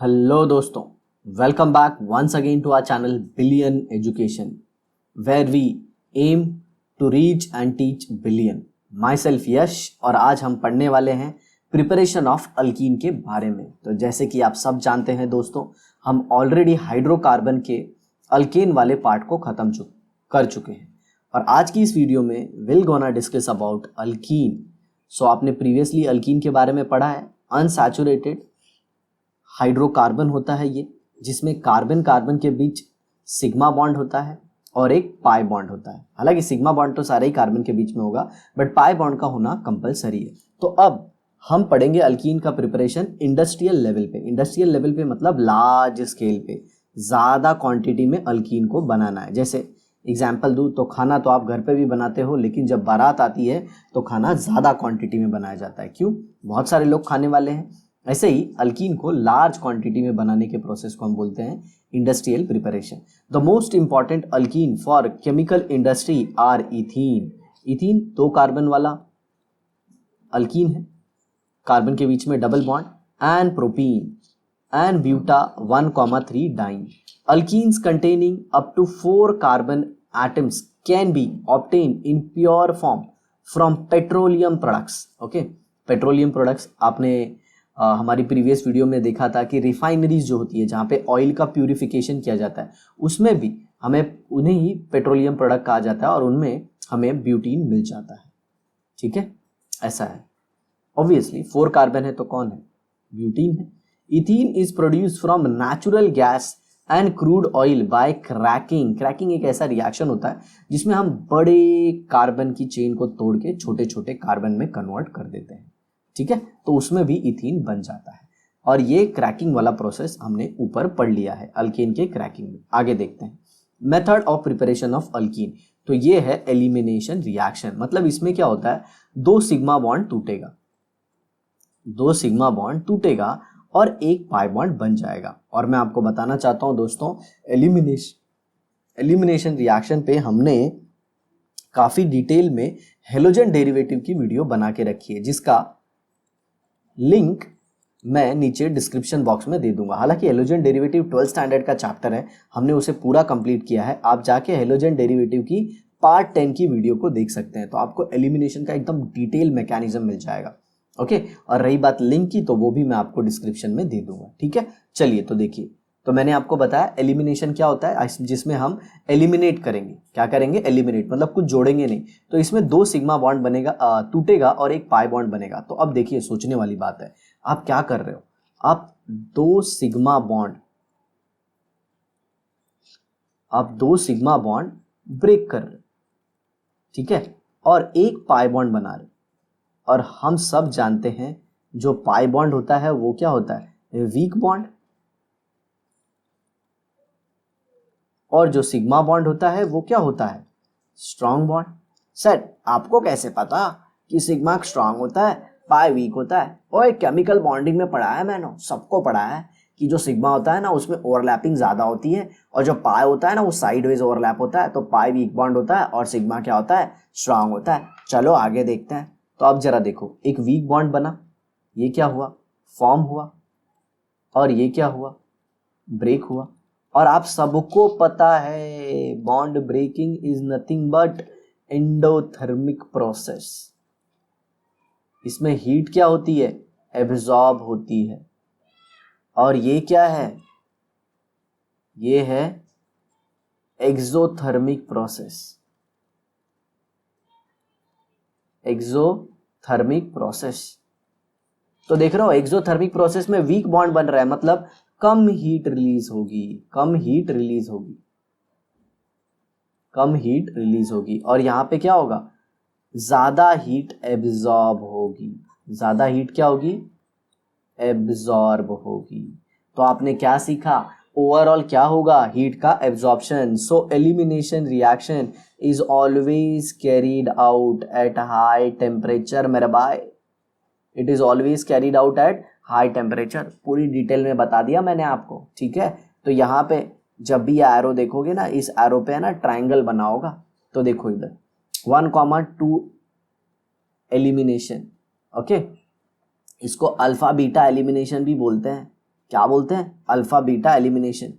Hello दोस्तों, welcome back once again to our channel billion education where we aim to reach and teach billion. Myself Yash और आज हम पढ़ने वाले हैं प्रिपरेशन ऑफ अल्कीन के बारे में। तो जैसे कि आप सब जानते हैं दोस्तों, हम ऑलरेडी हाइड्रोकार्बन के अल्केन वाले पार्ट को ख़त्म कर चुके हैं और आज की इस वीडियो में will gonna discuss about alkene. So आपने प्रीवियसली अल्कीन के बारे में पढ़ा है। अनसैचुरेटेड हाइड्रोकार्बन होता है ये, जिसमें कार्बन कार्बन के बीच सिग्मा बॉन्ड होता है और एक पाई बॉन्ड होता है। हालांकि सिग्मा बॉन्ड तो सारे ही कार्बन के बीच में होगा, बट पाई बॉन्ड का होना कंपलसरी है। तो अब हम पढ़ेंगे अल्कीन का प्रिपरेशन इंडस्ट्रियल लेवल पे। इंडस्ट्रियल लेवल पे मतलब लार्ज स्केल पे, ज़्यादा क्वांटिटी में अल्कीन को बनाना है। जैसे एग्जाम्पल दूँ तो खाना तो आप घर पे भी बनाते हो, लेकिन जब बारात आती है तो खाना ज़्यादा क्वांटिटी में बनाया जाता है। क्यों? बहुत सारे लोग खाने वाले हैं। ऐसे ही अल्कीन को लार्ज क्वांटिटी में बनाने के प्रोसेस को हम बोलते हैं industrial preparation. The most important alkene for chemical industry are ethene. Ethene 2 carbon वाला अल्कीन है, कार्बन के बीच में double bond, and propene and buta 1,3 diene. Alkenes containing up to 4 carbon atoms can be obtained in pure form from petroleum products. Okay, petroleum products आपने हमारी previous video में देखा था कि रिफाइनरीज जो होती है जहाँ पे ऑयल का प्यूरिफिकेशन किया जाता है, उसमें भी हमें उन्हें ही पेट्रोलियम प्रोडक्ट कहा जाता है और उनमें हमें ब्यूटीन मिल जाता है। ठीक है, ऐसा है। ऑब्वियसली 4 कार्बन है तो कौन है? ब्यूटीन है। Ethene is produce from natural gas and crude oil bye cracking. Cracking एक ऐसा रिएक्शन होता है जिसमें हम बड़े कार्बन की चेन को तोड़ के छोटे छोटे कार्बन में कन्वर्ट कर देते हैं। ठीक है, तो उसमें भी इथीन बन जाता है और ये क्रैकिंग वाला प्रोसेस हमने ऊपर पढ़ लिया है अल्केन के क्रैकिंग में। आगे देखते हैं method of preparation of alkyne. तो ये है एलिमिनेशन रिएक्शन। मतलब इसमें क्या होता है, 2 सिग्मा बॉन्ड टूटेगा, 2 सिग्मा बॉन्ड टूटेगा और एक पाई बॉन्ड बन जाएगा। और मैं आपको बताना चाहता हूं दोस्तों, एलिमिनेशन रिएक्शन पे हमने काफी डिटेल में हेलोजन डेरिवेटिव की वीडियो बना के रखी है, जिसका लिंक मैं नीचे डिस्क्रिप्शन बॉक्स में दे दूंगा। हालांकि हेलोजन डेरिवेटिव 12th स्टैंडर्ड का चैप्टर है, हमने उसे पूरा कंप्लीट किया है। आप जाके हेलोजन डेरिवेटिव की पार्ट 10 की वीडियो को देख सकते हैं, तो आपको एलिमिनेशन का एकदम डिटेल मैकेनिज्म मिल जाएगा। ओके, और रही बात लिंक की, तो वो भी मैं आपको डिस्क्रिप्शन में दे दूंगा। ठीक है, चलिए तो देखिए। तो मैंने आपको बताया एलिमिनेशन क्या होता है, जिसमें हम एलिमिनेट करेंगे। क्या करेंगे? एलिमिनेट, मतलब कुछ जोड़ेंगे नहीं। तो इसमें 2 सिग्मा बॉन्ड बनेगा, टूटेगा और एक पाई बॉन्ड बनेगा। तो अब देखिए, सोचने वाली बात है, आप क्या कर रहे हो? आप 2 सिग्मा बॉन्ड ब्रेक कर रहे हो, ठीक है, और एक पाई बॉन्ड बना रहे हो। और हम सब जानते हैं जो पाई बॉन्ड होता है वो क्या होता है? Weak bond. और जो सिग्मा बॉन्ड होता है वो क्या होता है? Strong bond. सर आपको कैसे पता कि सिग्मा स्ट्रॉन्ग होता है, पाई वीक होता है? ओए, केमिकल बॉन्डिंग में पढ़ा है मैंने, सबको पढ़ा है कि जो सिग्मा होता है ना उसमें ओवरलैपिंग ज्यादा होती है, और जो पाई होता है ना वो साइडवेज ओवरलैप होता है। तो पाई वीक बॉन्ड होता है और सिग्मा क्या होता है? स्ट्रॉन्ग होता है। चलो आगे देखते हैं। तो अब जरा देखो, एक वीक बॉन्ड बना, ये क्या हुआ? फॉर्म हुआ। और ये क्या हुआ? ब्रेक हुआ। और आप सबको पता है bond breaking is nothing but endothermic process. इसमें हीट क्या होती है? एब्जॉर्ब होती है। और ये क्या है? ये है एक्सोथर्मिक प्रोसेस। Exothermic process. तो देख रहे हो, एक्सोथर्मिक प्रोसेस में वीक बॉन्ड बन रहा है, मतलब कम हीट रिलीज होगी, कम हीट रिलीज होगी, कम हीट रिलीज होगी। और यहां पे क्या होगा? ज्यादा हीट एब्जॉर्ब होगी। ज्यादा हीट क्या होगी? एब्जॉर्ब होगी। तो आपने क्या सीखा? ओवरऑल क्या होगा? हीट का absorption. So elimination reaction is always carried out at high temperature मेरे भाई। It is always carried out at high temperature. पूरी डिटेल में बता दिया मैंने आपको। ठीक है, तो यहाँ पे जब भी एरो देखोगे ना, इस एरो पे है ना ट्राइंगल बना होगा, तो देखो इधर 1,2 एलिमिनेशन। ओके, इसको अल्फा बीटा एलिमिनेशन भी बोलते हैं। क्या बोलते हैं, अल्फा बीटा एलिमिनेशन।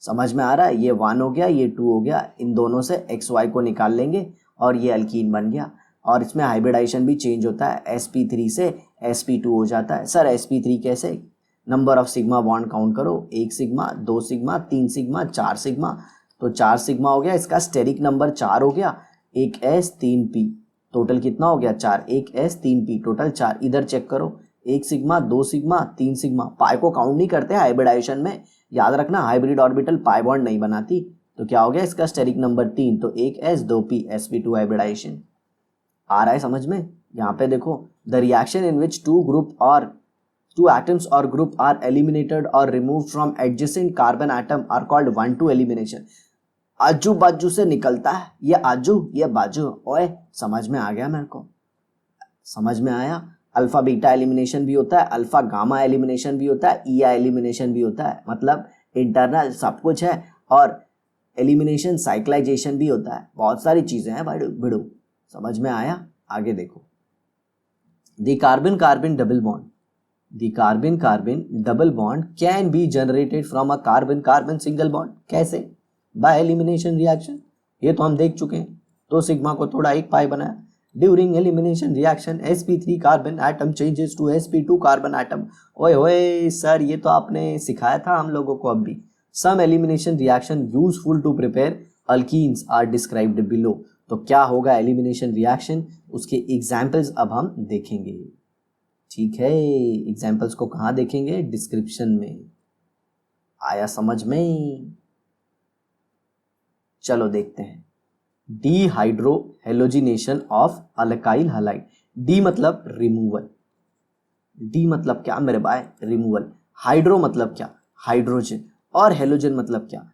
समझ में आ रहा है, ये 1 हो गया, ये 2 हो गया, इन दोनों से XY को निकाल लेंगे और ये अल्कीन बन गया। और इसमें हाइब्रिडाइजेशन भी चेंज होता है, sp3 से sp2 हो जाता है। सर sp3 कैसे, number of sigma bond count करो, 1 सिग्मा, 2 सिग्मा, 3 सिग्मा, 4 सिग्मा, तो 4 सिग्मा हो गया, इसका स्टेरिक नंबर 4 हो गया, 1s 3p, टोटल कितना हो गया 4, 1s 3p, टोटल 4। इधर चेक करो, 1 सिग्मा, 2 सिग्मा, 3 सिग्मा, पाई को काउंट नहीं करते हाइब्रिडाइजेशन में, याद रखना हाइब्रिड ऑर्बिटल पाई बॉन्ड नहीं बनाती। तो क्या हो गया इसका स्टेरिक नंबर 3, तो 1s 2p sp2 हाइब्रिडाइजेशन। आ रहा है समझ में। यहाँ पे देखो, the reaction in which two atoms or group are eliminated or removed from adjacent carbon atom are called 1-2 elimination। आजू बाजू से निकलता है, ये आजू ये बाजू, ओए समझ में आ गया मेरे को, समझ में आया। अल्फा बीटा एलिमिनेशन भी होता है, अल्फा गामा एलिमिनेशन भी होता है, ईआ एलिमिनेशन भी होता है, मतलब इंटरनल सब कुछ है, और एलिमिनेशन साइक्लाइजेशन भी होता है, बहुत सारी चीजें हैं भाई भिड़ू। समझ में आया, आगे देखो। The carbon carbon double bond, the carbon carbon double bond can be generated from a carbon carbon single bond। कैसे, by elimination reaction, ये तो हम देख चुके हैं। तो सिग्मा को थोड़ा एक पाई बनाया, during elimination reaction sp3 carbon atom changes to sp2 carbon atom. ओए ओए सर, ये तो आपने सिखाया था हम लोगों को। अब भी some elimination reaction useful to prepare alkenes are described below. तो क्या होगा एलिमिनेशन रिएक्शन, उसके एग्जाम्पल्स अब हम देखेंगे। ठीक है, एग्जाम्पल्स को कहाँ देखेंगे, डिस्क्रिप्शन में। आया समझ में, चलो देखते हैं। Dehydro halogenation of alkyl halide. D मतलब रिमूवल, डी मतलब क्या मेरे भाई, रिमूवल। हाइड्रो मतलब क्या, हाइड्रोजन, और हेलोजन मतलब क्या,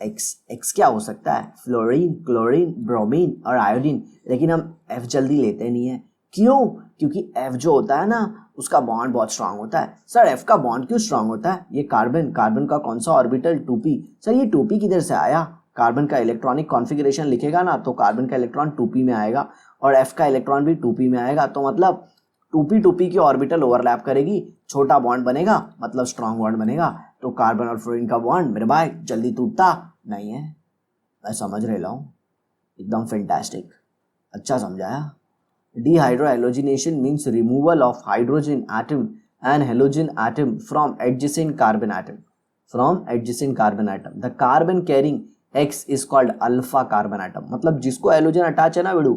एक्स। एक्स क्या हो सकता है, फ्लोरीन, क्लोरीन, ब्रोमीन और आयोडीन। लेकिन हम एफ जल्दी लेते नहीं है, क्यों, क्योंकि एफ जो होता है ना, उसका बॉन्ड बहुत स्ट्रांग होता है। सर एफ का बॉन्ड क्यों स्ट्रांग होता है, ये कार्बन, कार्बन का कौन सा ऑर्बिटल 2p। सर ये 2p किधर से आया, कार्बन का इलेक्ट्रॉनिक कॉन्फ़िगरेशन लिखेगा ना, तो कार्बन का इलेक्ट्रॉन 2p में आएगा और एफ का इलेक्ट्रॉन भी 2p में आएगा। तो मतलब 2p की ऑर्बिटल ओवरलैप करेगी, छोटा बॉन्ड बनेगा, मतलब स्ट्रांग बॉन्ड बनेगा। तो कार्बन और फ्लोरीन का बॉन्ड मेरे भाई जल्दी टूटता नहीं है। मैं समझ रहा हूँ, एकदम फैंटास्टिक, अच्छा समझाया। Dehydrohalogenation means removal of hydrogen atom and halogen atom from adjacent carbon atom. From adjacent carbon atom. The carbon carrying X is called alpha carbon atom. मतलब जिसको हेलोजन अटैच है ना बिड़ू,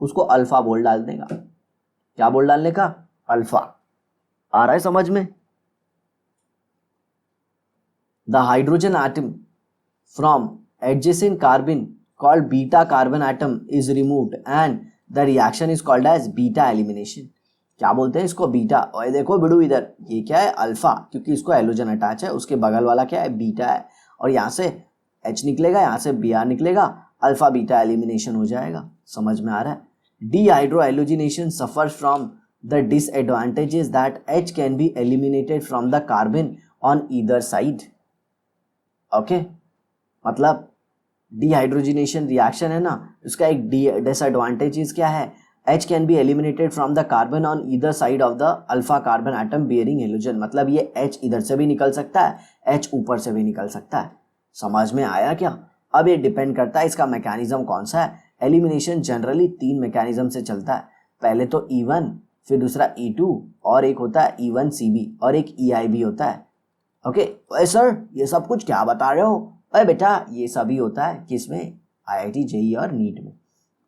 उसको अल्फा बोल डालने का। क्या बोल डालने का, अल्फा। आ रहा है समझ में। The hydrogen atom from adjacent carbon called beta carbon atom is removed and the reaction is called as beta elimination. क्या बोलते हैं इसको, बीटा। और देखो बिड़ू इधर, ये क्या है, अल्फा, क्योंकि इसको हेलोजन अटैच है, उसके बगल वाला क्या है, बीटा है, और यहाँ से H निकलेगा, यहाँ से Br निकलेगा, अल्फा बीटा एलिमिनेशन हो जाएगा। समझ में आ रहा है। Dehydrohalogenation suffers from the disadvantages that H can be eliminated from the carbon on either side. Okay, मतलब डिहाइड्रोजिनेशन रिएक्शन है ना, उसका एक डिसएडवांटेजेस क्या है, H can be eliminated from the carbon on either side of the alpha carbon atom bearing halogen. मतलब ये H इधर से भी निकल सकता है, H ऊपर से भी निकल सकता है। समझ में आया क्या। अब ये डिपेंड करता है इसका मैकेनिज्म कौन सा है। एलिमिनेशन जनरली 3 मैकेनिज्म से चलता है। पहले तो E1, फिर दूसरा E2, और एक होता है E1CB, और एक EIB होता है। ओके सर, ये सब कुछ क्या बता रहे हो। अरे बेटा, ये सभी होता है किसमें, IIT JEE और नीट में।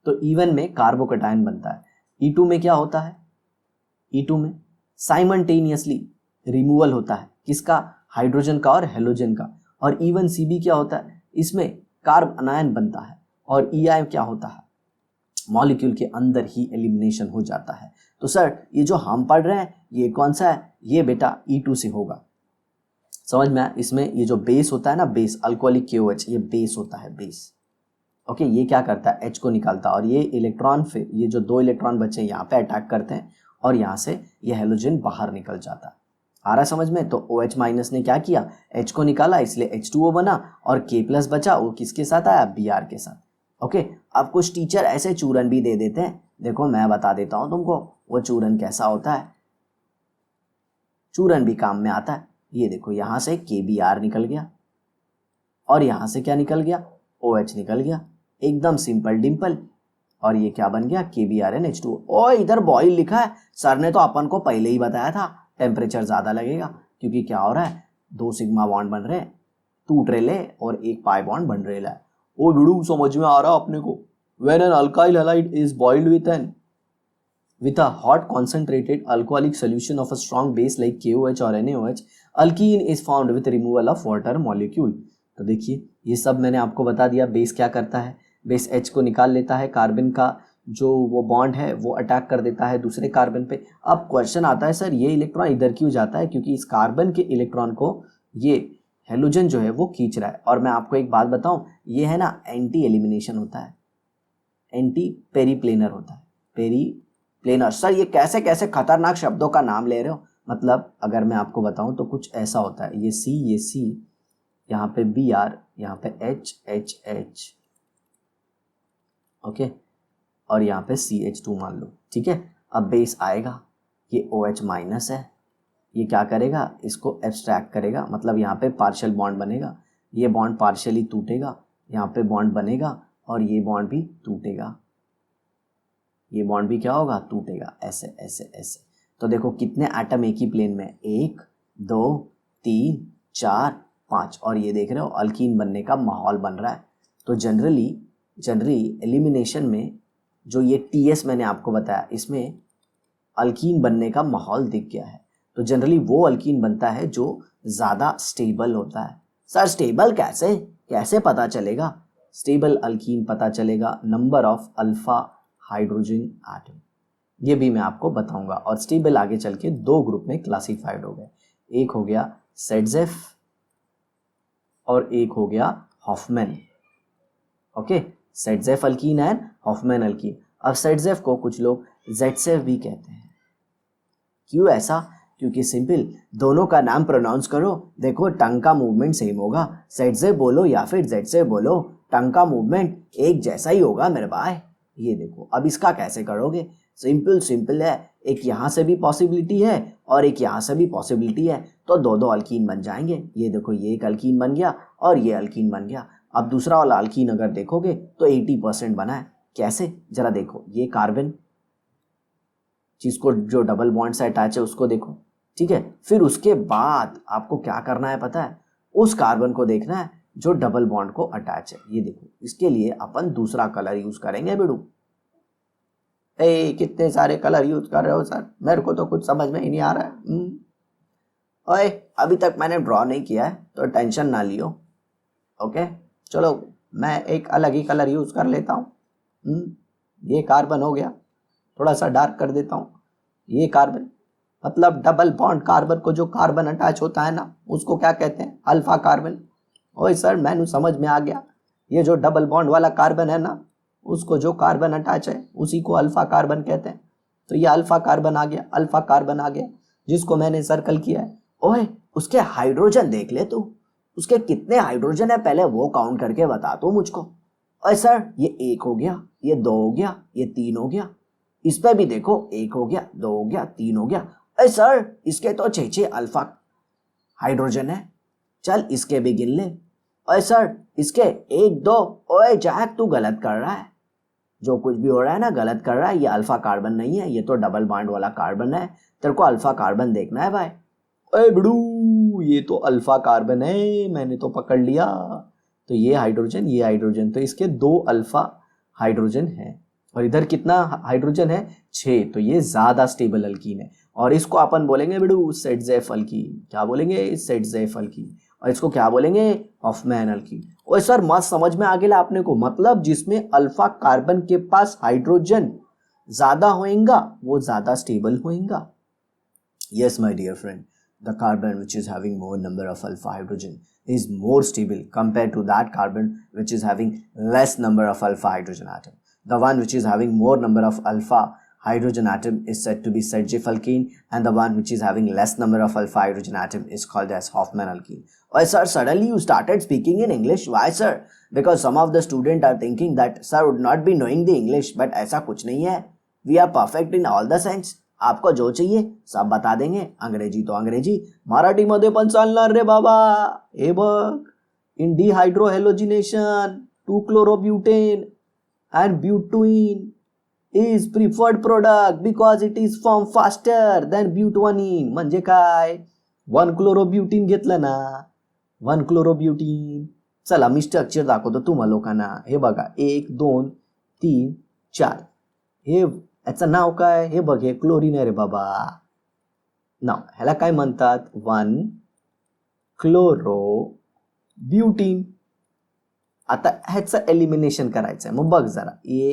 तो E1 में कार्बोकैटायन बनता है, E2 में क्या होता है, E2 में साइमल्टेनियसली रिमूवल होता है, किसका, हाइड्रोजन का और हेलोजन का। और E1CB क्या होता है, इसमें कार्ब अनायन बनता है। और EI क्या होता है, मॉलिक्यूल के अंदर ही एलिमिनेशन हो जाता है। तो सर ये जो हम पढ़ रहे हैं ये कौन सा है, ये बेटा E2 से होगा। समझ में आया। इसमें ये जो बेस होता है ना, बेस अल्कोहलिक KOH, ये बेस होता है, बेस। ओके, ये क्या करता है, H को निकालता है, और ये इलेक्ट्रॉन, फिर ये जो 2 इलेक्ट्रॉन बचे यहाँ पे अटैक करते हैं, और यहाँ से ये हेलोजन बाहर निकल जाता है। आ रहा समझ में। तो OH माइनस ने क्या किया, H को निकाला, इसलिए H2O बना, और K प्लस बचा, वो किसके साथ आया, Br के साथ। ओके, अब कुछ टीचर ऐसे चूरन भी दे देते हैं, देखो मैं बता देता हूँ तुमको वो चूरन कैसा होता है। चूरन भी काम में आता है। ये देखो यहाँ से KBr निकल गया और यहाँ से क्या निकल गया, OH निकल गया, एकदम सिंपल डिम्पल। और ये क्या बन गया, KBrNH2। ओ इधर बॉइल लिखा है, सर ने तो अपन को पहले ही बताया था टेम्परेचर ज़्यादा लगेगा, क्योंकि क्या हो रहा है, 2 सिग्मा बॉन्ड बन रहे, टूट रहे ले और 1 पाई बॉन्ड बन रहे है। ओ बिड़ू समझ में आ रहा अपने को। When an alkyl halide is boiled with a hot concentrated alcoholic solution of a strong base like KOH or NaOH, alkene is formed with removal of water molecule। तो देखिए ये सब मैंने आपको बता दिया। बेस क्या करता है, बेस H को निकाल लेता है, कार्बन का जो वो बॉन्ड है वो अटैक कर देता है दूसरे कार्बन पे। अब क्वेश्चन आता है सर ये इलेक्ट्रॉन इधर क्यों जाता है, क्योंकि इस कार्बन के इलेक्ट्रॉन को ये हेलोजन जो है वो खींच रहा है। और मैं आपको एक बात बताऊं, ये है ना एंटी एलिमिनेशन होता है, एंटी पेरीप्लेनर होता है, पेरीप्लेनर। सर ये कैसे कैसे खतरनाक शब्दों का नाम ले रहे हो, मतलब अगर मैं आपको बताऊं तो कुछ ऐसा होता है, ये C यहाँ पे Br, यहाँ पे H, ओके, और यहाँ पे CH2 मान लो, ठीक है। अब बेस आएगा, ये OH माइनस है, ये क्या करेगा, इसको एब्स्ट्रैक्ट करेगा, मतलब यहाँ पे पार्शियल बॉन्ड बनेगा, ये बॉन्ड पार्शियली टूटेगा, यहाँ पे बॉन्ड बनेगा और ये बॉन्ड भी टूटेगा, ये बॉन्ड भी क्या होगा, टूटेगा, ऐसे ऐसे ऐसे। तो देखो कितने एटम एक ही प्लेन में, 1 2 3 4 5, और ये देख रहे हो अल्कीन बनने का माहौल बन रहा है। तो जनरली एलिमिनेशन में जो ये TS मैंने आपको बताया, इसमें अल्कीन बनने का माहौल दिख गया है। तो जनरली वो अल्कीन बनता है जो ज़्यादा स्टेबल होता है। सर स्टेबल कैसे पता चलेगा, स्टेबल अल्कीन पता चलेगा number of alpha hydrogen atom, ये भी मैं आपको बताऊंगा। और स्टेबल आगे चल के 2 ग्रुप में क्लासिफाइड हो गए, एक हो गया सेडजेफ और एक हो गया Hofmann, okay, Saytzeff alkene and Hofmann alkene. अब सेडजेफ को कुछ लोग जेडसेफ भी कहते हैं, क्यों ऐसा, क्योंकि सिंपल दोनों का नाम प्रोनाउंस करो, देखो टंग का मूवमेंट सेम होगा, सेडजेफ बोलो या फिर जेडसेफ बोलो, टंग का मूवमेंट एक जैसा ही होगा मेरे भाई। ये देखो अब इसका कैसे करोगे, सिंपल है, एक यहाँ से भी पॉसिबिलिटी है और एक यहाँ से भी पॉसिबिलिटी है, तो 2 अल्कीन बन जाएंगे। ये देखो ये एक अल्कीन बन गया और ये अल्कीन बन गया। अब दूसरा वाला अल्कीन अगर देखोगे तो 80% बना है, कैसे जरा देखो, ये कार्बन जिसको जो डबल बॉन्ड से अटैच है उसको देखो, ठीक है। फिर उसके बाद आपको क्या करना है पता है, उस कार्बन को देखना है जो डबल बॉन्ड को अटैच है। ये देखो इसके लिए अपन दूसरा कलर यूज करेंगे बेडू। कितने सारे कलर यूज कर रहे हो सर, मेरे को तो कुछ समझ में ही नहीं आ रहा है। ओए अभी तक मैंने ड्रॉ नहीं किया है तो टेंशन ना लियो, ओके। चलो मैं एक अलग ही कलर यूज कर लेता हूँ। ये कार्बन हो गया, थोड़ा सा डार्क कर देता हूँ। ये कार्बन मतलब डबल बॉन्ड कार्बन को जो कार्बन अटैच होता है ना, उसको क्या कहते हैं, अल्फा कार्बन। ओए सर मैंने समझ में आ गया, ये जो डबल बॉन्ड वाला कार्बन है ना, उसको जो कार्बन अटैच है उसी को अल्फा कार्बन कहते हैं। तो ये अल्फा कार्बन आ गया, अल्फा कार्बन आ गया, जिसको मैंने सर्कल किया है। ओए उसके हाइड्रोजन देख ले तू, उसके कितने हाइड्रोजन है पहले वो काउंट करके बता दो मुझको। ओए सर ये 1 हो गया, ये 2 हो गया, ये 3 हो गया, इस पे भी देखो 1 हो गया, 2 हो गया, 3 हो गया। अरे सर इसके तो 6 अल्फा हाइड्रोजन है, चल इसके भी गिन ले। ओए सर इसके 1 2, ओए जैक तू गलत कर रहा है, जो कुछ भी हो रहा है ना गलत कर रहा है, ये अल्फा कार्बन नहीं है, ये तो डबल बॉन्ड वाला कार्बन है, तेरे को अल्फा कार्बन देखना है भाई। ओए बड़ू ये तो अल्फा कार्बन है, मैंने तो पकड़ लिया। तो ये हाइड्रोजन, तो इसके 2 अल्फा हाइड्रोजन है और इधर कितना हाइड्रोजन है, 6। तो ये ज्यादा स्टेबल अल्कीन है और इसको अपन बोलेंगे बेडू सेडजेफ अल्कीन। क्या बोलेंगे, सेडजेफ अल्कीन। और इसको क्या बोलेंगे, हॉफमैन अल्कीन। ओए सर मस्त समझ में आ गया आपने को, मतलब जिसमें अल्फा कार्बन के पास हाइड्रोजन ज्यादा होएगा वो ज्यादा स्टेबल होएगा। Yes my dear friend, the carbon which is having more number of alpha hydrogen is more stable compared to that carbon which is having less number of alpha hydrogen atom. The one which is having more number of alpha hydrogen atom is said to be Sergeff alkene, and the one which is having less number of alpha hydrogen atom is called as Hofmann alkene. Why sir, suddenly you started speaking in English? Why sir? Because some of the students are thinking that sir would not be knowing the English, but ऐसा कुछ नहीं है, we are perfect in all the sense. आपको जो चाहिए सब बता देंगे. अंग्रेजी तो अंग्रेजी, मराठीमध्ये पण चालणार रे बाबा. हे बघ, इन डिहायड्रोहॅलोजिनेशन 2-chlorobutane and butene is preferred product because it is formed faster than butanone. म्हणजे काय, 1-chlorobutene घेतलं ना, 1-chlorobutene. चला मी स्ट्रक्चर दाखवतो तुम्हा लोकांना. हे बघा, 1 2 3 4. हे याचं नाव काय, हे बघ, हे क्लोरीन आहे रे बाबा. नाव ह्याला काय म्हणतात, 1-chlorobutene. आता ह्याचं एलिमिनेशन करायचं आहे. मग बघ जरा, ए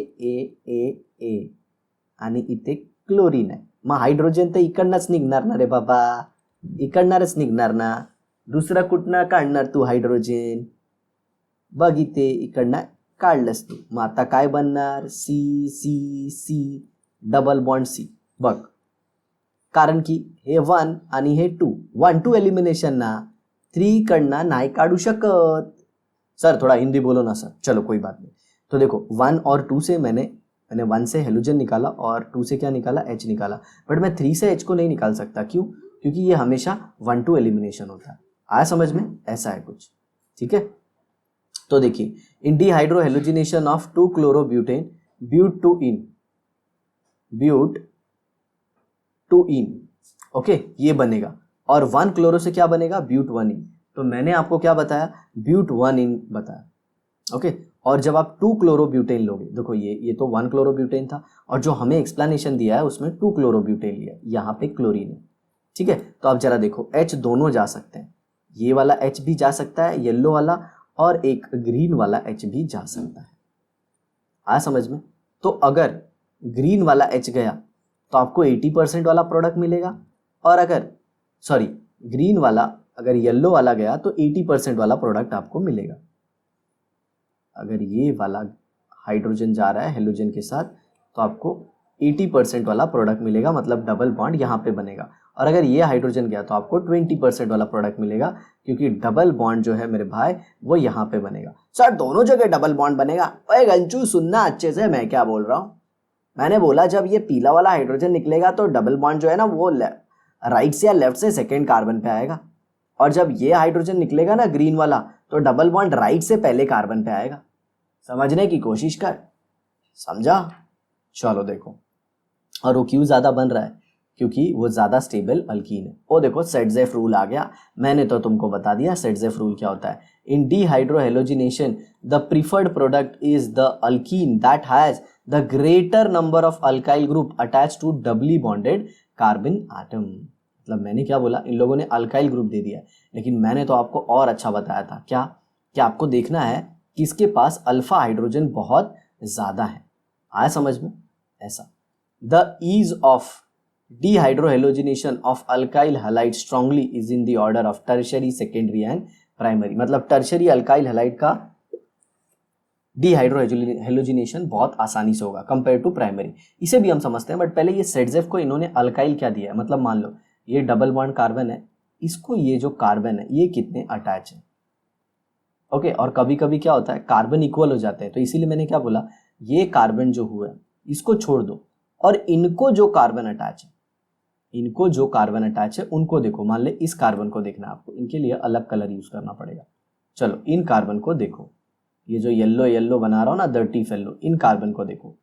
आणि इथे क्लोरीन आहे. मग हायड्रोजन तर इकडनंच निघणार ना रे बाबा, इकडणारच निघणार ना. दुसरा कुठनं काढणार तू हायड्रोजन, बघ इथे इकडनं काढलंस तू. मग आता काय बनणार, सी सी सी डबल बॉन्ड सी. बघ, कारण की हे 1 आणि हे 2, 1-2 एलिमिनेशन ना, 3 कडनं नाही काढू शकत. सर थोड़ा हिंदी बोलो ना सर. चलो कोई बात नहीं. तो देखो 1 और 2 से मैंने 1 से हेलोजन निकाला और 2 से क्या निकाला, H निकाला. बट मैं 3 से H को नहीं निकाल सकता. क्यों, क्योंकि ये हमेशा 1-2 एलिमिनेशन होता है. आया समझ में, ऐसा है कुछ. ठीक है, तो देखिए, इन डिहाइड्रोहेलोजिनेशन ऑफ 2-chlorobutane, ब्यूट-2-इन, ओके, ये बनेगा. और 1-chloro से क्या बनेगा, ब्यूट-1-इन. तो मैंने आपको क्या बताया, ब्यूट-1-इन बताया. ओके, और जब आप 2-chlorobutane लोगे, देखो ये तो 1-chlorobutane था, और जो हमें एक्सप्लेनेशन दिया है उसमें 2-chlorobutane लिया, यहाँ पे क्लोरीन है. ठीक है, तो आप जरा देखो, H दोनों जा सकते हैं. ये वाला H भी जा सकता है, येलो वाला, और एक ग्रीन वाला H भी जा सकता है. आया समझ में. तो अगर ग्रीन वाला H गया तो आपको 80% वाला प्रोडक्ट मिलेगा, और अगर ग्रीन वाला अगर येलो वाला गया तो 80% वाला प्रोडक्ट आपको मिलेगा. अगर ये वाला हाइड्रोजन जा रहा है हेलोजन के साथ तो आपको 80% वाला प्रोडक्ट मिलेगा, मतलब डबल बॉन्ड यहाँ पे बनेगा. और अगर ये हाइड्रोजन गया तो आपको 20% वाला प्रोडक्ट मिलेगा, क्योंकि डबल बॉन्ड जो है मेरे भाई वो यहाँ पे बनेगा. सर दोनों जगह डबल बॉन्ड बनेगा. ओए गंचू सुनना अच्छे से, मैं क्या बोल रहा हूँ. मैंने बोला जब ये पीला वाला हाइड्रोजन निकलेगा तो डबल बॉन्ड जो है ना वो राइट से या लेफ्ट से सेकेंड कार्बन पे आएगा, और जब ये हाइड्रोजन निकलेगा ना ग्रीन वाला तो डबल बॉन्ड राइट से पहले कार्बन पे आएगा. समझने की कोशिश कर, समझा. चलो देखो, और वो क्यों ज्यादा बन रहा है, क्योंकि वो ज्यादा स्टेबल अल्कीन है. वो देखो सेटजेफ रूल आ गया. मैंने तो तुमको बता दिया सेटजेफ रूल क्या होता है. In dehydrohalogenation the preferred product is the alkene that has the greater number of alkyl group attach to doubly bonded carbon atom. मतलब मैंने क्या बोला, इन लोगों ने अल्काइल ग्रुप दे दिया है, लेकिन मैंने तो आपको और अच्छा बताया था. क्या, कि आपको देखना है किसके पास अल्फा हाइड्रोजन बहुत ज्यादा है. आया समझ में, ऐसा. The ease of dehydrohalogenation of alkyl halide strongly is in the order of tertiary, secondary and primary. मतलब टर्शियरी अल्काइल हैलाइड का डिहाइड्रोहेलोजिनेशन बहुत आसानी से होगा कंपेयर टू प्राइमरी. इसे भी हम समझते हैं, बट पहले ये सेटजेफ को इन्होंने अल्काइल क्या दिया है. मतलब मान लो ये डबल बॉन्ड कार्बन है, इसको ये जो कार्बन है ये कितने अटैच है. ओके, और कभी कभी क्या होता है कार्बन इक्वल हो जाते हैं, तो इसीलिए मैंने क्या बोला, ये कार्बन जो हुआ है इसको छोड़ दो, और इनको जो कार्बन अटैच है उनको देखो. मान ले इस कार्बन को देखना है आपको, इनके लिए अलग कलर यूज करना पड़ेगा. चलो इन कार्बन को देखो, ये जो येलो येलो बना रहा हूं ना, डर्टी येलो, इन कार्बन को देखो.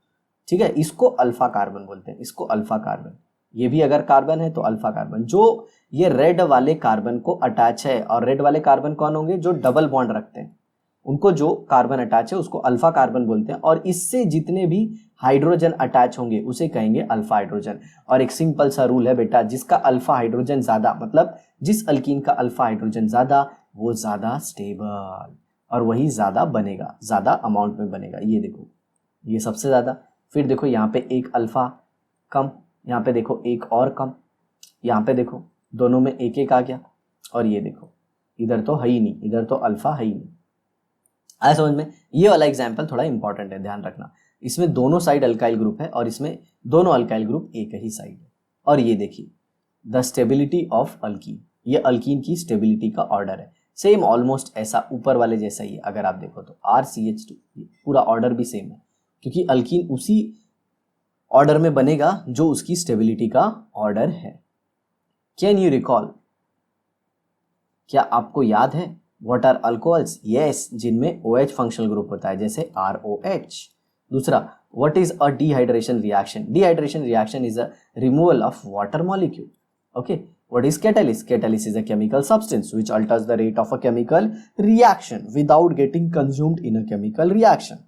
ठीक है, इसको अल्फा कार्बन बोलते हैं, इसको अल्फा कार्बन. ये भी अगर कार्बन है तो अल्फा कार्बन. जो ये रेड वाले कार्बन को अटैच है, और रेड वाले कार्बन कौन होंगे, जो डबल बॉन्ड रखते हैं, उनको जो कार्बन अटैच है उसको अल्फा कार्बन बोलते हैं. और इससे जितने भी हाइड्रोजन अटैच होंगे उसे कहेंगे अल्फा हाइड्रोजन. और एक सिंपल सा रूल है बेटा, जिसका अल्फा हाइड्रोजन ज्यादा, मतलब जिस अल्कीन का अल्फा हाइड्रोजन ज्यादा, वो ज्यादा स्टेबल, और वही ज्यादा बनेगा, ज्यादा अमाउंट में बनेगा. ये देखो, ये सबसे ज्यादा. फिर देखो यहाँ पे एक अल्फा कम, यहाँ पे देखो एक और कम, यहाँ पे देखो दोनों में एक एक आ गया, और ये देखो इधर तो है ही नहीं, इधर तो अल्फा है ही नहीं. आया समझ में. ये वाला एग्जाम्पल थोड़ा इंपॉर्टेंट है, ध्यान रखना. इसमें दोनों साइड अल्काइल ग्रुप है, और इसमें दोनों अल्काइल ग्रुप एक ही साइड है. और ये देखिए द स्टेबिलिटी ऑफ अल्कीन, ये अल्कीन की स्टेबिलिटी का ऑर्डर है. सेम ऑलमोस्ट ऐसा ऊपर वाले जैसा ही है. अगर आप देखो तो RCH2 पूरा ऑर्डर भी सेम है, क्योंकि अल्कीन उसी ऑर्डर में बनेगा जो उसकी स्टेबिलिटी का ऑर्डर है। कैन यू रिकॉल, क्या आपको याद है व्हाट आर अल्कोहल्स? यस, जिनमें OH फंक्शनल ग्रुप होता है जैसे ROH। दूसरा, what is a dehydration reaction? Dehydration reaction is a removal of water molecule. Okay, what is catalyst? Catalyst is a chemical substance which alters the rate of a chemical reaction without getting consumed in a chemical reaction।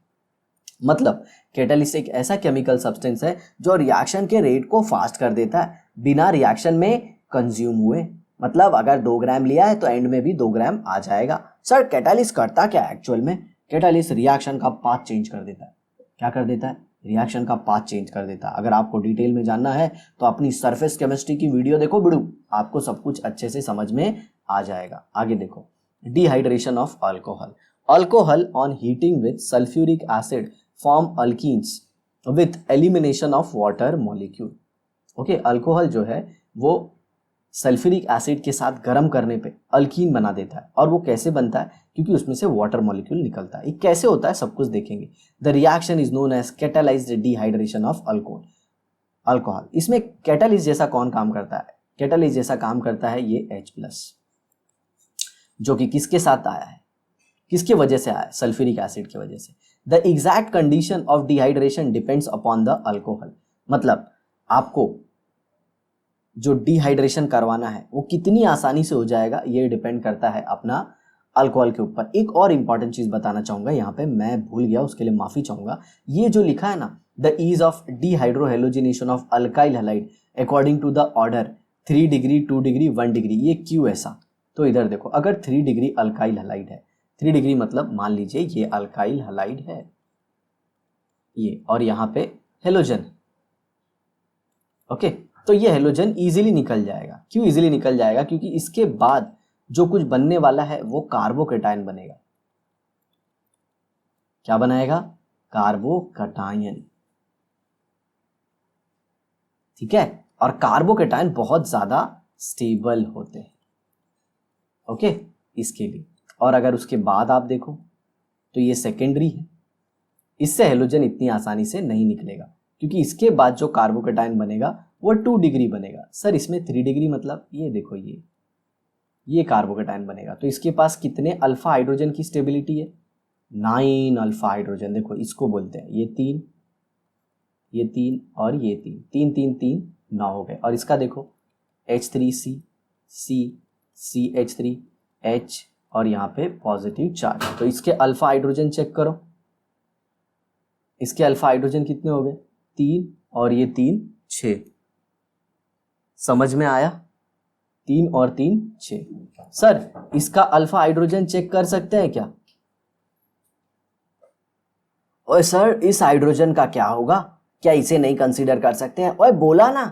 मतलब catalyst एक ऐसा chemical substance है जो reaction के rate को fast कर देता है बिना रिएक्शन में कंज्यूम हुए। मतलब अगर 2 ग्राम लिया है तो एंड में भी 2 ग्राम आ जाएगा। सर कैटलिस्ट करता क्या है एक्चुअल में? कैटलिस्ट रिएक्शन का पाथ चेंज कर देता है। क्या कर देता है? रिएक्शन का पाथ चेंज कर देता है। अगर आपको डिटेल में जानना है तो अपनी सरफेस केमिस्ट्री की वीडियो देखो बिड़ू, आपको सब कुछ अच्छे से समझ में आ जाएगा। आगे देखो, dehydration of alcohol. Alcohol on heating with sulphuric acid form alkenes with elimination of water molecule. Okay, alcohol जो है वो सल्फ्यूरिक एसिड के साथ गर्म करने पे अल्कीन बना देता है। और वो कैसे बनता है? क्योंकि उसमें से वाटर मॉलिक्यूल निकलता है। ये कैसे होता है सब कुछ देखेंगे। The reaction is known as catalysed dehydration of alcohol. इसमें कैटालिस्ट जैसा कौन काम करता है? कैटालिस्ट जैसा काम करता है ये H+, जो कि किसके साथ आया है? किसके वजह से आया है? सल्फ्यूरिक एसिड की वजह से। The exact condition of dehydration depends upon the alcohol. मतलब आपको जो डिहाइड्रेशन करवाना है वो कितनी आसानी से हो जाएगा ये डिपेंड करता है अपना अल्कोहल के ऊपर। एक और इंपॉर्टेंट चीज बताना चाहूंगा, यहाँ पे मैं भूल गया, उसके लिए माफी चाहूंगा। ये जो लिखा है ना, the ease of dehydrohalogenation of alkyl halide according to the order 3 degree 2 degree 1 degree, ये क्यों ऐसा? तो इधर देखो, अगर 3 डिग्री अल्काइल हैलाइड है, 3 डिग्री मतलब मान लीजिए ये अल्काइल हैलाइड है ये, और यहाँ पे हेलोजन। ओके, तो ये हेलोजन इजीली निकल जाएगा। क्यों इजीली निकल जाएगा? क्योंकि इसके बाद जो कुछ बनने वाला है वो कार्बोकेटायन बनेगा। क्या बनाएगा? कार्बोकेटायन। ठीक है, और कार्बोकेटायन बहुत ज्यादा स्टेबल होते हैं। ओके, इसके लिए। और अगर उसके बाद आप देखो तो ये सेकेंडरी है, इससे हेलोजन इतनी आसानी से नहीं निकलेगा, क्योंकि इसके बाद जो कार्बोकेटायन बनेगा वो 2 डिग्री बनेगा। सर इसमें 3 डिग्री मतलब ये देखो, ये कार्बोकेटायन बनेगा। तो इसके पास कितने अल्फा हाइड्रोजन की स्टेबिलिटी है? 9 अल्फा हाइड्रोजन। देखो इसको बोलते हैं ये 3 और ये 3, 3 3 3 9 हो गए। और इसका देखो H3C CH3 H और यहाँ पे पॉजिटिव चार्ज। तो इसके अल्फा हाइड्रोजन चेक करो, इसके अल्फा हाइड्रोजन कितने हो गए? 3 और ये 3 6। समझ में आया? 3 और 3 6। सर इसका अल्फा हाइड्रोजन चेक कर सकते हैं क्या? ओए सर इस हाइड्रोजन का क्या होगा? क्या इसे नहीं कंसीडर कर सकते हैं? ओए बोला ना,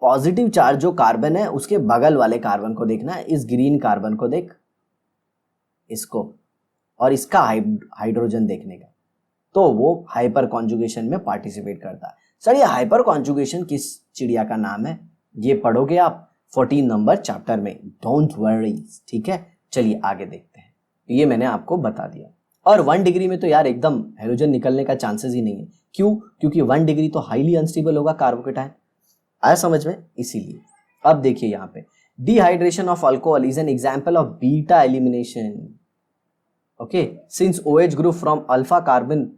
पॉजिटिव चार्ज जो कार्बन है उसके बगल वाले कार्बन को देखना है। इस ग्रीन कार्बन को देख, इसको, और इसका हाइड्रोजन देखने का, तो वो हाइपर कॉन्जुगेशन में पार्टिसिपेट करता है। सर ये हाइपर कॉन्जुगेशन किस चिड़िया का नाम है? ये पढ़ोगे आप 14 नंबर चैप्टर में, डोंट वरी। ठीक है, चलिए आगे देखते हैं। ये मैंने आपको बता दिया। और 1 डिग्री में तो यार एकदम हेलोजन निकलने का चांसेस ही नहीं है। क्यों? क्योंकि 1 डिग्री तो हाईली अनस्टेबल होगा कार्बोकेटायन। आया समझ में? इसीलिए। अब देखिए यहाँ पे, dehydration of alcohol is an example of beta elimination. Okay, since OH group from alpha carbon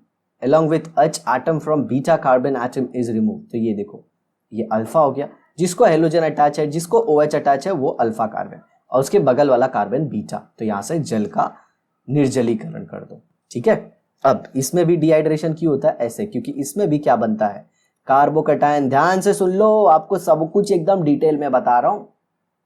along with H atom from beta carbon atom is removed। तो ये देखो, ये अल्फा हो गया, जिसको हेलोजन अटैच है, जिसको OH अटैच है वो अल्फा कार्बन, और उसके बगल वाला कार्बन बीटा। तो यहां से जल का निर्जलीकरण कर दो। ठीक है, अब इसमें भी डिहाइड्रेशन क्यों होता है? ऐसे, क्योंकि इसमें भी क्या बनता है? कार्बोकेटायन। ध्यान से सुन लो, आपको सब कुछ एकदम डिटेल में बता रहा हूं।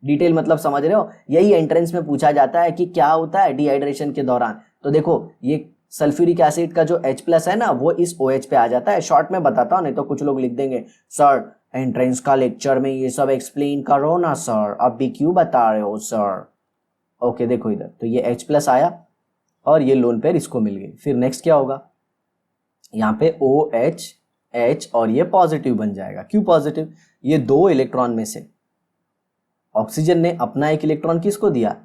डिटेल मतलब समझ रहे हो? यही एंट्रेंस में पूछा जाता है कि क्या होता है डिहाइड्रेशन के दौरान। तो देखो, ये सल्फ्यूरिक एसिड का जो H+ है ना, वो इस OH पे आ जाता है। शॉर्ट में बताता हूँ, नहीं तो कुछ लोग लिख देंगे सर एंट्रेंस का लेक्चर में ये सब एक्सप्लेन करो ना सर, अब भी क्यों बता रहे हो सर। ओके देखो इधर, तो ये H+ आया और ये लोन पेयर इसको मिल गई। फिर नेक्स्ट क्या होगा? यहाँ पे OH H और ये पॉजिटिव बन जाएगा। क्यों पॉजिटिव? ये 2 इलेक्ट्रॉन में से ऑक्सीजन ने अपना 1 इलेक्ट्रॉन किसको दिया?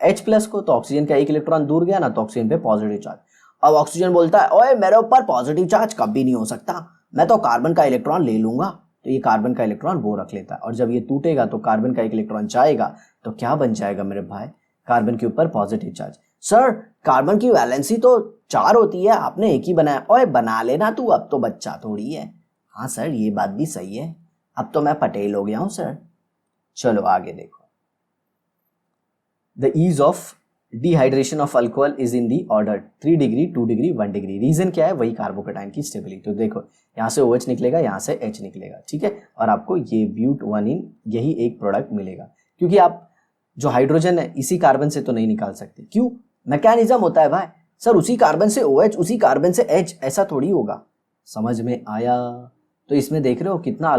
H+ को। तो ऑक्सीजन का 1 इलेक्ट्रॉन दूर गया ना, तो ऑक्सीजन पे पॉजिटिव चार्ज। अब ऑक्सीजन बोलता है ओए मेरे ऊपर पॉजिटिव चार्ज कभी नहीं हो सकता, मैं तो कार्बन का इलेक्ट्रॉन ले लूंगा, तो ये कार्बन का इलेक्ट्रॉन वो रख लेता है, और जब ये टूटेगा तो कार्बन का एक इलेक्ट्रॉन जाएगा, तो क्या बन जाएगा मेरे भाई, कार्बन के ऊपर पॉजिटिव चार्ज। सर कार्बन की वैलेंसी तो 4 होती है, आपने एक ही बनाया। ओए बना लेना तू, अब तो बच्चा थोड़ी है। हाँ सर ये बात भी सही है, अब तो मैं पटेल हो गया हूं सर। चलो आगे देखो, the ease of dehydration of alcohol is in the order 3 degree 2 degree 1 degree. Reason क्या है, वही कार्बोकेटाइन की स्टेबिलिटी। तो देखो यहाँ से OH निकलेगा, यहाँ से H निकलेगा, ठीक है, और आपको ये ब्यूट 1 यही एक प्रोडक्ट मिलेगा, क्योंकि आप जो हाइड्रोजन है इसी कार्बन से तो नहीं निकाल सकते। क्यों, मैकेनिज्म होता है भाई। सर उसी कार्बन से OH, उसी कार्बन से H, ऐसा थोड़ी होगा। समझ में आया? तो इसमें देख रहे हो कितना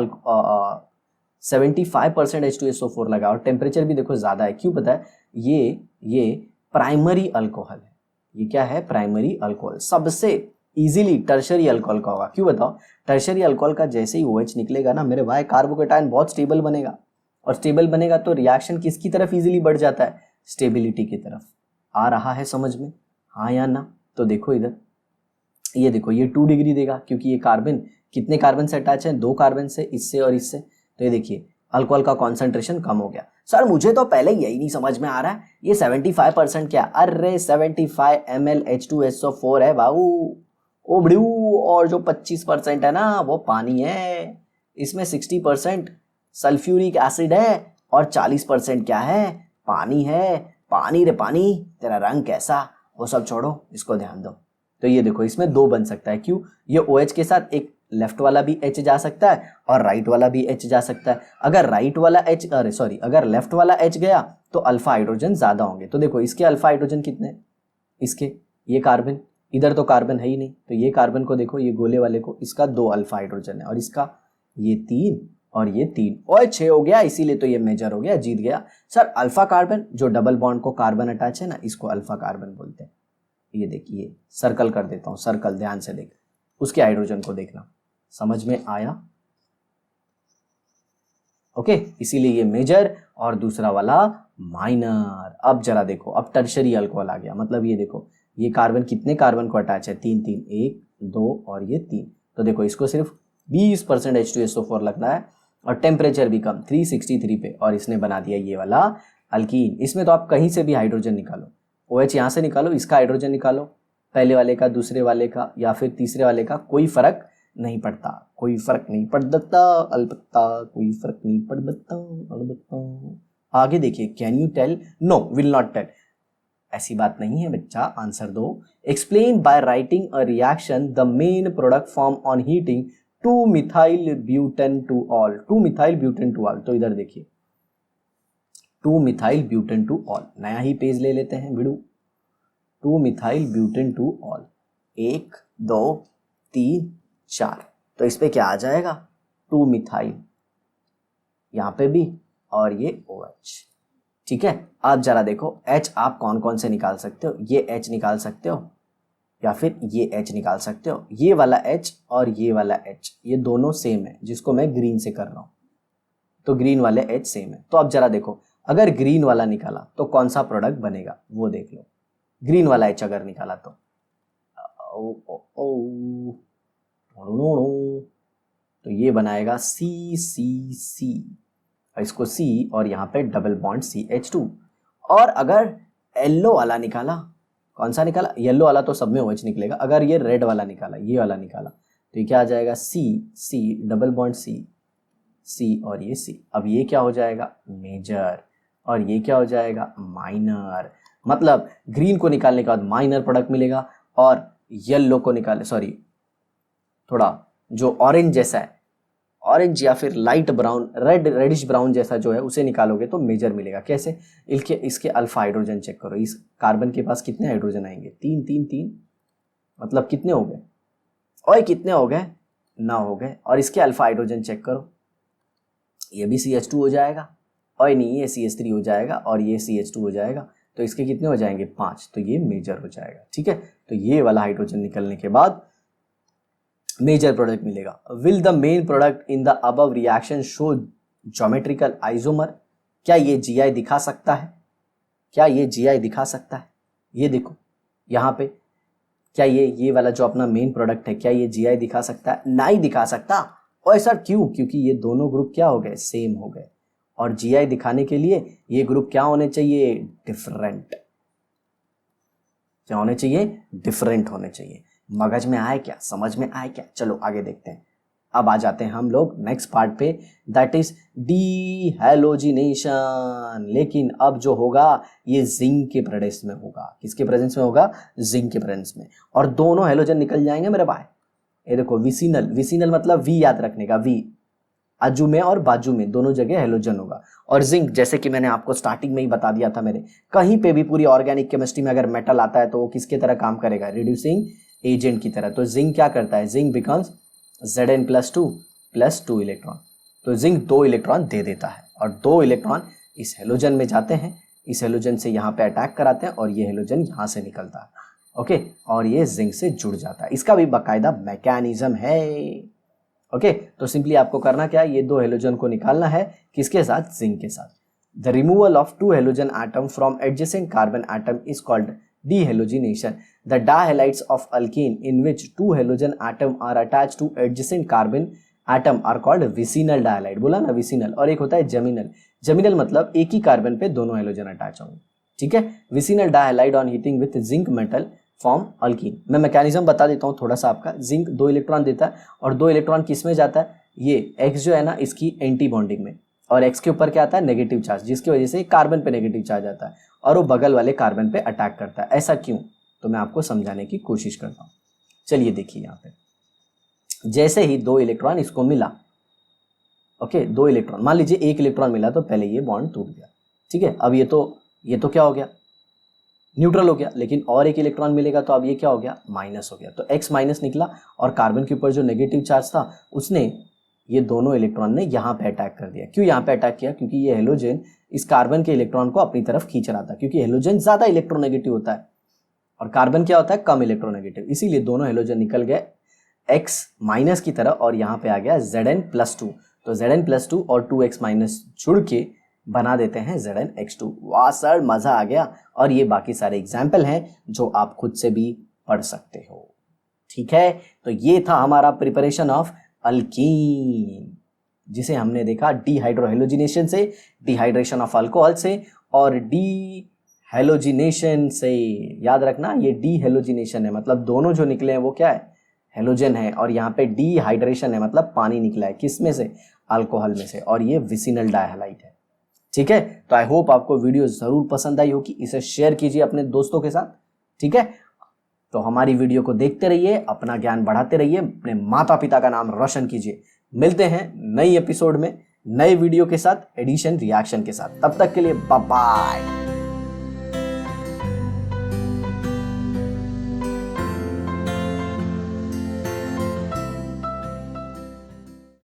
75% H2SO4 लगा, और टेम्परेचर भी देखो ज्यादा है। क्यों पता है, ये प्राइमरी अल्कोहल है। ये क्या है, प्राइमरी अल्कोहल। सबसे इजीली टर्शरी अल्कोहल का होगा। क्यों बताओ, टर्शरी अल्कोहल का जैसे ही OH निकलेगा ना मेरे भाई, कार्बोकेटाइन बहुत स्टेबल बनेगा, और स्टेबल बनेगा तो रिएक्शन किसकी तरफ इजीली बढ़ जाता है, स्टेबिलिटी की तरफ। आ रहा है समझ में, हाँ या ना? तो देखो इधर, ये देखो ये 2 डिग्री देगा, क्योंकि ये कार्बन कितने कार्बन से अटैच है, 2 कार्बन से, इससे और इससे। तो ये देखिए अल्कोहल का कॉन्सेंट्रेशन कम हो गया। सर मुझे तो पहले यही नहीं समझ में आ रहा है, ये 75% क्या? अरे 75 ml H2SO4 है बाबू, ओ बड़ू, और जो 25% है ना वो पानी है। इसमें 60% सल्फ्यूरिक एसिड है, और 40% क्या है, पानी है। पानी रे पानी, तेरा रंग कैसा, वो सब छोड़ो, इसको ध्यान दो। तो ये देखो इसमें 2 बन सकता है। क्यों, ये OH के साथ एक लेफ्ट वाला भी H जा सकता है, और राइट वाला भी H जा सकता है। अगर राइट वाला H, अगर लेफ्ट वाला H गया तो अल्फा हाइड्रोजन ज्यादा होंगे। तो देखो इसके अल्फा हाइड्रोजन कितने, इसके, ये कार्बन, इधर तो कार्बन है ही नहीं, तो ये कार्बन को देखो, ये गोले वाले को, इसका 2 अल्फा हाइड्रोजन है, और इसका ये 3 और ये 3, और 6 हो गया, इसीलिए तो ये मेजर हो गया, जीत गया। सर अल्फा कार्बन, जो डबल बॉन्ड को कार्बन अटैच है ना, इसको अल्फा कार्बन बोलते हैं। ये देखिए सर्कल कर देता हूं, सर्कल ध्यान से देख, उसके हाइड्रोजन को देखना। समझ में आया? ओके, इसीलिए ये मेजर और दूसरा वाला माइनर। अब जरा देखो, अब टर्शरी अल्कोहल आ गया। मतलब ये देखो, ये कार्बन कितने कार्बन को अटैच है, 3 3, 1 2 और ये 3। तो देखो इसको सिर्फ 20% H2SO4 लगना है, और टेम्परेचर भी कम 363 पे, और इसने बना दिया ये वाला अल्कीन। इसमें तो आप कहीं से भी हाइड्रोजन निकालो, OH यहाँ से निकालो, इसका हाइड्रोजन निकालो, पहले वाले का, दूसरे वाले का, या फिर तीसरे वाले का, कोई फर्क नहीं पड़ता, कोई फर्क नहीं पड़ता, अलबत्ता कोई फर्क नहीं पड़ता, अलबत्ता। आगे देखिए, can you tell, no will not tell, ऐसी बात नहीं है बच्चा, आंसर दो। Explain by writing a reaction the main product form on heating 2 methyl butane two ol, 2 methyl butane two ol. तो इधर देखिए 2 मिथाइल ब्यूटेन टू ऑल, नया ही पेज ले लेते हैं बिड़ू। 2 मिथाइल ब्यूटेन टू ऑल, 1 2 3 4। तो इस पे क्या आ जाएगा, 2 मिथाइल, यहां पे भी, और ये OH। ठीक है, आप जरा देखो H आप कौन कौन से निकाल सकते हो, ये H निकाल सकते हो, या फिर ये H निकाल सकते हो। ये वाला H और ये वाला H, ये दोनों सेम है, जिसको मैं ग्रीन से कर रहा हूं, तो ग्रीन वाले H सेम है। तो अब जरा देखो, अगर ग्रीन वाला निकाला तो कौन सा प्रोडक्ट बनेगा, वो देख लो। ग्रीन वाला H अगर निकाला तो तो ये बनाएगा CCC, इसको C, और यहाँ पे डबल बॉन्ड CH2। और अगर येलो वाला निकाला, कौन सा निकाला, येलो वाला तो सब में OH निकलेगा। अगर ये रेड वाला निकाला, ये वाला निकाला, तो ये क्या आ जाएगा, C डबल बॉन्ड C, और ये C। अब ये क्या हो जाएगा, मेजर, और ये क्या हो जाएगा, माइनर। मतलब ग्रीन को निकालने के बाद माइनर प्रोडक्ट मिलेगा, और येलो को निकाले, थोड़ा जो ऑरेंज जैसा है, ऑरेंज या फिर लाइट ब्राउन, रेडिश ब्राउन जैसा जो है, उसे निकालोगे तो मेजर मिलेगा। कैसे, इसके अल्फा हाइड्रोजन चेक करो, इस कार्बन के पास कितने हाइड्रोजन आएंगे, 3 3 3, मतलब कितने हो गए, और कितने हो गए, 9 हो गए। और इसके अल्फा हाइड्रोजन चेक करो, ये भी CH2 हो जाएगा, और नहीं ये CH3 हो जाएगा, और ये CH2 हो जाएगा। तो इसके कितने हो जाएंगे, 5, तो ये मेजर हो जाएगा। ठीक है, तो ये वाला हाइड्रोजन निकलने के बाद मेजर प्रोडक्ट मिलेगा। Will the main product in the above reaction show geometrical isomer, क्या ये GI दिखा सकता है, क्या ये GI दिखा सकता है? ये देखो यहाँ पे क्या ये वाला जो अपना मेन प्रोडक्ट है क्या ये जीआई दिखा सकता है? नहीं दिखा सकता। और ऐसा क्यों? क्योंकि ये दोनों ग्रुप क्या हो गए? सेम हो गए। और जीआई दिखाने के लिए ये ग्रुप क्या होने चाहिए? डिफरेंट। क्या होने चाहिए? डिफरेंट होने चाहिए। मगज में आए क्या? समझ में आए क्या? चलो आगे देखते हैं। अब आ जाते हैं हम लोग नेक्स्ट पार्ट पे, दैट इज डीहैलोजिनेशन। लेकिन अब जो होगा ये जिंक के प्रेजेंस में होगा। किसके प्रेजेंस में होगा? जिंक के प्रेजेंस में। और दोनों हैलोजन निकल जाएंगे मेरे भाई। ये देखो विसिनल, विसिनल मतलब वी याद रखने का, वी आजू में और बाजू में दोनों जगह हैलोजन होगा। और जिंक जैसे कि मैंने आपको स्टार्टिंग में ही बता दिया था मेरे, कहीं पे भी पूरी ऑर्गेनिक केमिस्ट्री में अगर मेटल आता है तो वो किसके तरह काम करेगा? रिड्यूसिंग एजेंट की तरह। तो जिंक क्या करता है? Zinc becomes Zn+2 electron. तो जिंक 2 इलेक्ट्रॉन दे देता है और 2 इलेक्ट्रॉन इस हेलोजन में जाते हैं, इस हेलोजन से यहाँ पे अटैक कराते हैं और ये हेलोजन यहाँ से निकलता है। ओके, और ये जिंक से जुड़ जाता है। इसका भी बाकायदा मैकेनिज्म है। ओके, तो सिंपली आपको करना क्या है? ये 2 हेलोजन को निकालना है। किसके साथ? जिंक के साथ। The removal of 2 halogen atom from adjacent carbon atom is called dehalogenation. The dihalides of alkene in which 2 halogen atom are attached to adjacent carbon atom are called vicinal dihalide. बोला ना vicinal। और एक होता है geminal। geminal मतलब एक ही carbon पे दोनों हेलोजन अटैच होंगे। ठीक है, vicinal dihalide on heating with zinc metal form alkene। मैं मैकेनिज्म बता देता हूँ थोड़ा सा आपका। जिंक 2 इलेक्ट्रॉन देता है और 2 इलेक्ट्रॉन किस में जाता है? ये x जो है ना इसकी एंटी बॉन्डिंग में, और x के ऊपर क्या आता है? नेगेटिव चार्ज, जिसकी वजह से कार्बन पे नेगेटिव चार्ज आता है और वो बगल वाले कार्बन पे अटैक करता है। ऐसा क्यों? तो मैं आपको समझाने की कोशिश करता हूँ। चलिए देखिए यहाँ पे, जैसे ही 2 इलेक्ट्रॉन इसको मिला, ओके 2 इलेक्ट्रॉन, मान लीजिए 1 इलेक्ट्रॉन मिला तो पहले ये बॉन्ड टूट गया। ठीक है, अब ये तो क्या हो गया? न्यूट्रल हो गया। लेकिन और 1 इलेक्ट्रॉन मिलेगा तो अब ये क्या हो गया? माइनस हो गया। तो x माइनस निकला और कार्बन के ऊपर जो नेगेटिव चार्ज था उसने ये दोनों इलेक्ट्रॉन ने यहाँ पे अटैक कर दिया। क्यों यहाँ पे अटैक किया? क्योंकि ये हेलोजन इस कार्बन के इलेक्ट्रॉन को अपनी तरफ खींच रहा था, क्योंकि हेलोजन ज्यादा इलेक्ट्रोनेगेटिव होता है और कार्बन क्या होता है? कम इलेक्ट्रोनेगेटिव। इसीलिए दोनों हेलोजन निकल गए x माइनस की तरह और यहाँ पे आ गया Zn+2। तो Zn+2 और 2x माइनस जुड़ के बना देते हैं Znx2। वाह सर, मजा आ गया। और ये बाकी सारे एग्जाम्पल हैं जो आप खुद से भी पढ़ सकते हो। ठीक है, तो ये था हमारा प्रिपरेशन ऑफ अल्कीन, जिसे हमने देखा डीहाइड्रोहेलोजिनेशन से, डिहाइड्रेशन ऑफ अल्कोहल से और डीहेलोजिनेशन से। याद रखना ये डीहेलोजिनेशन है, मतलब दोनों जो निकले हैं वो क्या है? हेलोजन है। और यहाँ पे डीहाइड्रेशन है मतलब पानी निकला है। किस में से? अल्कोहल में से। और ये विसिनल डायहालाइड है। ठीक है, तो आई होप आपको वीडियो जरूर पसंद आई होगी। इसे शेयर कीजिए अपने दोस्तों के साथ। ठीक है, तो हमारी वीडियो को देखते रहिए, अपना ज्ञान बढ़ाते रहिए, अपने माता पिता का नाम रोशन कीजिए। मिलते हैं नई एपिसोड में नए वीडियो के साथ, एडिशन रिएक्शन के साथ। तब तक के लिए बाय बाय।